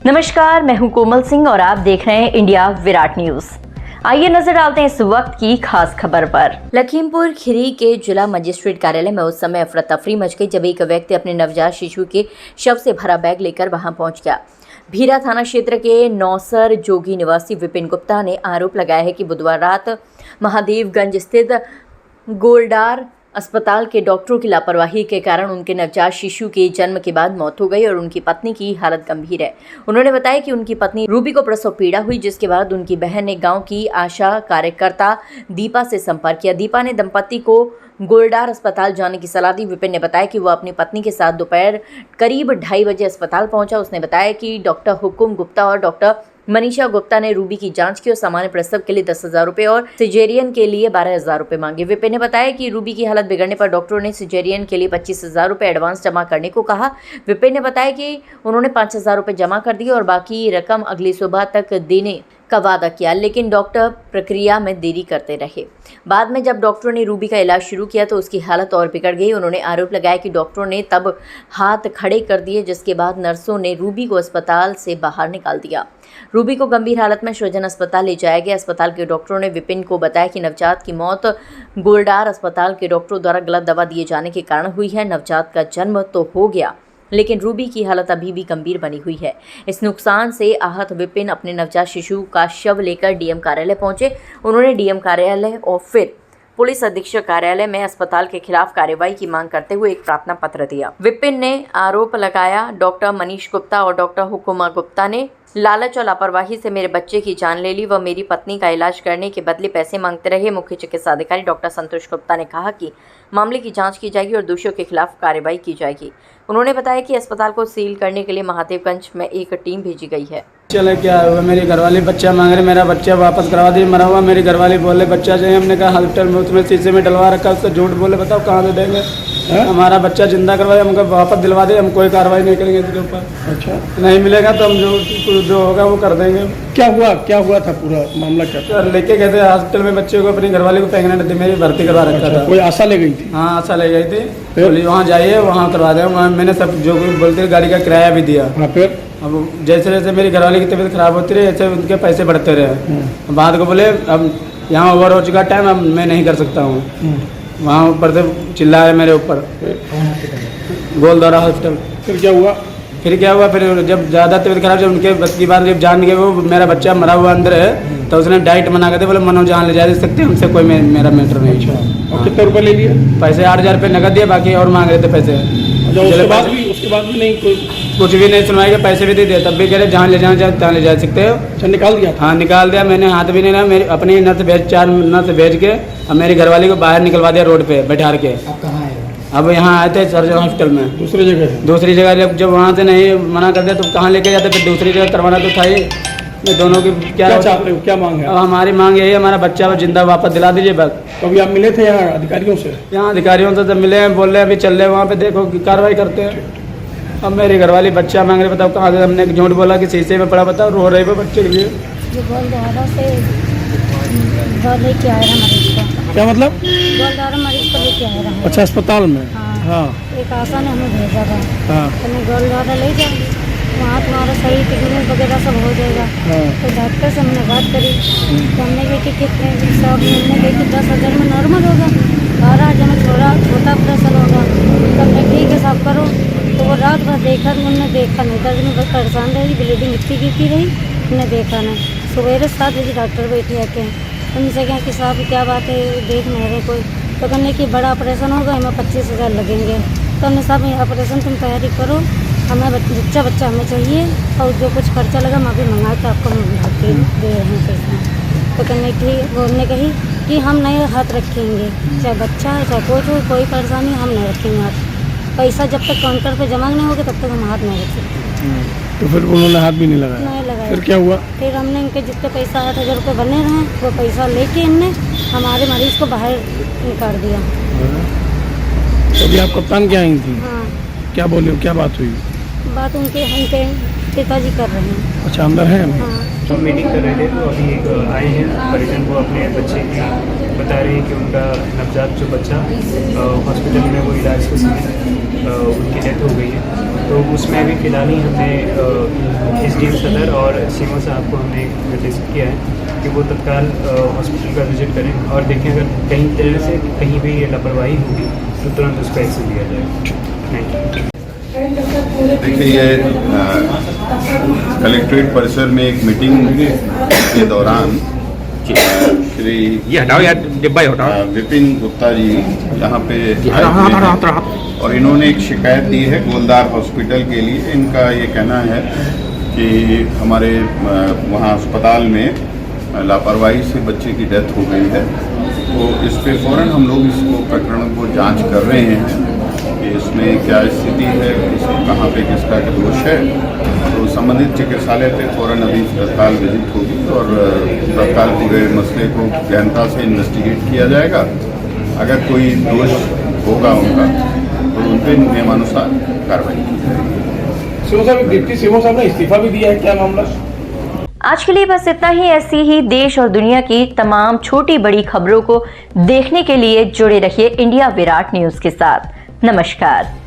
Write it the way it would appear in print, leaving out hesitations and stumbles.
नमस्कार, मैं हूं कोमल सिंह और आप देख रहे हैं इंडिया विराट न्यूज। आइए नजर डालते हैं इस वक्त की खास खबर पर। लखीमपुर खीरी के जिला मजिस्ट्रेट कार्यालय में उस समय अफरा तफरी मच गई जब एक व्यक्ति अपने नवजात शिशु के शव से भरा बैग लेकर वहां पहुंच गया। भीरा थाना क्षेत्र के नौसर जोगी निवासी विपिन गुप्ता ने आरोप लगाया है कि बुधवार रात महादेवगंज स्थित गोलडार अस्पताल के डॉक्टरों की लापरवाही के कारण उनके नवजात शिशु के जन्म के बाद मौत हो गई और उनकी पत्नी की हालत गंभीर है। उन्होंने बताया कि उनकी पत्नी रूबी को प्रसव पीड़ा हुई, जिसके बाद उनकी बहन ने गांव की आशा कार्यकर्ता दीपा से संपर्क किया। दीपा ने दंपति को गोलडार अस्पताल जाने की सलाह दी। विपिन ने बताया कि वो अपनी पत्नी के साथ दोपहर करीब 2:30 बजे अस्पताल पहुंचा। उसने बताया कि डॉक्टर हुकुम गुप्ता और डॉक्टर मनीषा गुप्ता ने रूबी की जांच की और सामान्य प्रसव के लिए 10,000 रुपये और सिजेरियन के लिए 12,000 रुपये मांगे। विपिन ने बताया कि रूबी की हालत बिगड़ने पर डॉक्टरों ने सिजेरियन के लिए 25,000 रुपये एडवांस जमा करने को कहा। विपिन ने बताया कि उन्होंने 5,000 रुपये जमा कर दिए और बाकी रकम अगली सुबह तक देने का वादा किया, लेकिन डॉक्टर प्रक्रिया में देरी करते रहे। बाद में जब डॉक्टरों ने रूबी का इलाज शुरू किया तो उसकी हालत और बिगड़ गई। उन्होंने आरोप लगाया कि डॉक्टरों ने तब हाथ खड़े कर दिए, जिसके बाद नर्सों ने रूबी को अस्पताल से बाहर निकाल दिया। रूबी को गंभीर हालत में सृजन अस्पताल ले जाया गया। अस्पताल के डॉक्टरों ने विपिन को बताया कि नवजात की मौत गोलडार अस्पताल के डॉक्टरों द्वारा गलत दवा दिए जाने के कारण हुई है। नवजात का जन्म तो हो गया, लेकिन रूबी की हालत अभी भी गंभीर बनी हुई है। इस नुकसान से आहत विपिन अपने नवजात शिशु का शव लेकर डीएम कार्यालय पहुंचे। उन्होंने डीएम कार्यालय और फिर पुलिस अधीक्षक कार्यालय में अस्पताल के खिलाफ कार्रवाई की मांग करते हुए एक प्रार्थना पत्र दिया। विपिन ने आरोप लगाया डॉक्टर मनीष गुप्ता और डॉक्टर हुकुमा गुप्ता ने लालच और लापरवाही से मेरे बच्चे की जान ले ली व मेरी पत्नी का इलाज करने के बदले पैसे मांगते रहे। मुख्य चिकित्सा अधिकारी डॉक्टर संतोष गुप्ता ने कहा कि मामले की जांच की जाएगी और दोषियों के खिलाफ कार्रवाई की जाएगी। उन्होंने बताया कि अस्पताल को सील करने के लिए महादेवगंज में एक टीम भेजी गई है। चले क्या हुआ, मेरी घरवाली बच्चा मांग रहे, मेरा बच्चा वापस करवा दिए, मरा हुआ। मेरी घरवाली बोले बच्चा चाहिए। हमने कहा हॉस्पिटल में उसमें शीशे में डलवा रखा, उससे झूठ बोले, बताओ कहाँ से देंगे? हमारा बच्चा जिंदा करवाए, हमको वापस दिलवा दे, हम कोई कार्रवाई नहीं करेंगे इसके ऊपर। अच्छा, नहीं मिलेगा तो हम जो होगा वो कर देंगे। क्या हुआ था पूरा मामला? क्या लेके गए थे हॉस्पिटल में बच्चे को, अपनी घरवाली को प्रेग्नेंट थी, मेरी भर्ती करवा रखा था। कोई आशा ले गई थी? हाँ, आशा ले गई थी। बोली वहाँ जाइए, वहाँ करवा दें। मैंने सब जो बोलते गाड़ी का किराया भी दिया। फिर अब जैसे जैसे मेरी घरवाली की तबीयत खराब होती रही, ऐसे उनके पैसे बढ़ते रहे। बाद को बोले अब यहाँ ओवर हो चुका टाइम, अब मैं नहीं कर सकता हूँ। वहाँ ऊपर से चिल्लाए मेरे ऊपर, गोलदारा हॉस्पिटल। फिर क्या हुआ? फिर जब ज़्यादा तबीयत खराब, जब उनके बस की बात जब जान के वो मेरा बच्चा मरा हुआ अंदर है, तो उसने डाइट मना कर दिया। बोले मनो जहाँ ले जा सकते, हमसे कोई मेरा मैटर नहीं। और कितने रुपए ले लिए? पैसे 8,000 रुपये नकद दिए, बाकी और मांग रहे थे पैसे। उसके बाद भी नहीं कुछ भी नहीं सुनवाई के पैसे भी दे दिए, तब भी कह रहे जहाँ ले तहाँ ले जा सकते हो। अच्छा, निकाल दिया? हाँ, निकाल दिया। मैंने हाथ भी नहीं लिया। मेरी अपनी नर्स 4 नर्स भेज के अब मेरी घरवाली को बाहर निकलवा दिया रोड पे बैठा के। अब यहाँ आए थे सर्जन हॉस्पिटल में। दूसरी जगह जब वहाँ से नहीं मना कर दिया तो कहाँ लेके जाते? फिर दूसरी जगह करवाना तो था ही। मैं दोनों की क्या चाहते हो, क्या मांग है? अब हमारी मांग यही है, हमारा बच्चा जिंदा वापस दिला दीजिए बस। कभी आप मिले थे यहाँ अधिकारियों से? यहाँ अधिकारियों से जब मिले हैं, बोल रहे अभी चल रहे वहाँ पे, देखो कार्रवाई करते हैं। अब मेरी घरवाली बच्चा मांग रहे, बताओ कहाँ से? हमने झूठ बोला कि शीशे में पड़ा, बताओ रो रहे बच्चे के लिए। क्या मतलब? गोलदारा मरीज को लेके आया रहा। अच्छा, अस्पताल में? हाँ। एक आशा ने हमें भेजा था। हाँ। तो मैं गोलदारा ले जाऊँ, वहाँ तुम्हारा सही ट्रीटमेंट वगैरह सब हो जाएगा। तो डॉक्टर से हमने बात करी तो हमने कहा कि कितने सब हमने कहा कि 10,000 में नॉर्मल होगा, 12,000 में छोटा ऑपरेशन होगा। तो हमने ठीक है सब करो। तो वो रात भर देखा, उन्होंने देखा नहीं, दर्द में बहुत परेशान रही, ब्लीडिंग इतनी गिरती रही, उन्हें देखा नहीं। सवेरे 7 बजे डॉक्टर बैठे आके उनसे कहा कि साहब क्या बात है, देख नहीं रहे कोई? तो कहने कि बड़ा ऑपरेशन होगा, हमें 25,000 लगेंगे। तो हमने साहब ऑपरेशन तुम तैयारी करो, हमें बच्चा हमें चाहिए और जो कुछ खर्चा लगा हम अभी मंगा के आपको हम भर्ती दे रहे हैं पैसा। तो कहने ठीक, बोलने कही कि हम नहीं हाथ रखेंगे, चाहे बच्चा है चाहे कुछ हो, कोई परेशानी हम नहीं रखेंगे हाथ। पैसा जब तक काउंटर पे जमा नहीं होगा तब तक हम हाथ नहीं रख सकते। तो फिर उन्होंने हाथ भी नहीं लगाया? फिर क्या हुआ? फिर हमने इनके जितने पैसा 8,000 रुपये बने रहे वो पैसा लेके इनने हमारे मरीज को बाहर निकाल दिया। तो अभी आप कप्तान क्या आई थी? हाँ। क्या बोले, क्या बात हुई? बात उनके पिताजी कर रहे हैं। अच्छा, अंदर है? हाँ। हम मीटिंग कर रहे थे तो अभी एक आए हैं परिजन को अपने बच्चे की बता रहे हैं कि उनका नवजात जो बच्चा हॉस्पिटल में वो इलाज के समय उनकी डेथ हो गई है। तो उसमें अभी फ़िलहाल ही हमने SDM सदर और सीएमओ साहब को हमने निर्देशित किया है कि वो तत्काल हॉस्पिटल का विजिट करें और देखें अगर कहीं तरह से कहीं भी लापरवाही होगी तो तुरंत उसका एक्शन लिया जाए। Thank you. देखिए, ये कलेक्ट्रेट परिसर में एक मीटिंग के दौरान श्री विपिन गुप्ता जी यहाँ पे आए हुए हैं और इन्होंने एक शिकायत दी है गोलदार हॉस्पिटल के लिए। इनका ये कहना है कि हमारे वहाँ अस्पताल में लापरवाही से बच्चे की डेथ हो गई है। तो इस पे फ़ौरन हम लोग इसको प्रकरण को जांच कर रहे हैं कि इसमें क्या स्थिति है, कहाँ पे किसका दोष है। तो संबंधित चिकित्सालय पे फ़ौरन अभी तत्काल विजिट होगी और तत्काल पूरे मसले को गहनता से इन्वेस्टिगेट किया जाएगा। अगर कोई दोष होगा उनका तो उन पर नियमानुसार कार्रवाई की जाएगी। सीएम साहब, डिप्टी सीएम साहब ने इस्तीफा भी दिया है, क्या मामला? आज के लिए बस इतना ही। ऐसी ही देश और दुनिया की तमाम छोटी बड़ी खबरों को देखने के लिए जुड़े रहिए इंडिया विराट न्यूज के साथ। नमस्कार।